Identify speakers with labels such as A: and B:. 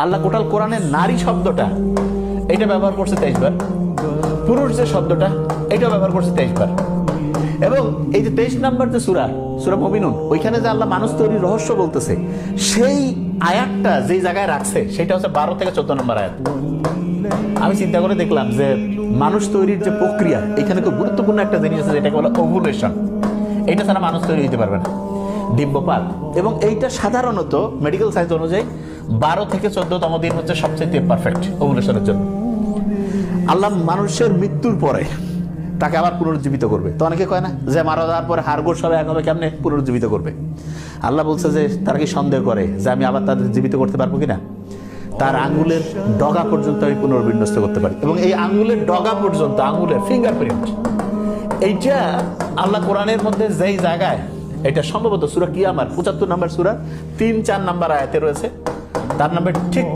A: আল্লাহ total কোরআনের নারী শব্দটা এটা ব্যবহার করছে 23 বার, পুরুষ যে শব্দটা এটা ব্যবহার করছে 23 বার। এবং এই যে 23 নম্বর যে সূরা মুমিনুন, ওইখানে যে আল্লাহ মানুষ তৈরির রহস্য বলতেছে, সেই আয়াতটা যেই জায়গায় রাখছে সেটা হচ্ছে 12 থেকে 14 নম্বর আয়াত। আমি চিন্তা করে দেখলাম যে মানুষ তৈরির যে প্রক্রিয়া, এখানে খুব গুরুত্বপূর্ণ একটা জিনিস আছে যেটাকে বলে ওভুলেশন। এটা ছাড়া মানুষ তৈরি হতে পারবে না, ডিম্বপাক। এবং এইটা সাধারণত মেডিকেল সায়েন্স অনুযায়ী 12 থেকে 14তম দিন হচ্ছে সবচেয়ে পারফেক্ট ওভুলেশনের জন্য। আল্লাহ মানুষের মৃত্যুর পরে তাকে আবার পুনরুজ্জীবিত করবে। তো অনেকে কয় না যে মারা যাওয়ার পরে হাড়গোড় সবাই এক হবে, কেমনে পুনরুজ্জীবিত করবে? আল্লাহ বলছে যে তারা কি সন্দেহ করে যে আমি আবার তাদের জীবিত করতে পারবো কিনা? তার আঙ্গুলের ডগা পর্যন্ত আমি পুনর্বিন্যস্ত করতে পারি। এবং এই আঙ্গুলের ডগা পর্যন্ত, আঙ্গুলের ফিঙ্গারপ্রিন্ট, এইটা আল্লাহ কোরআনের মধ্যে যেই জায়গায়, এটা সম্ভবত সূরা কিয়ামার 75 নম্বর সূরা 3-4 নম্বর আয়াতে রয়েছে, তার নাম্বার ঠিক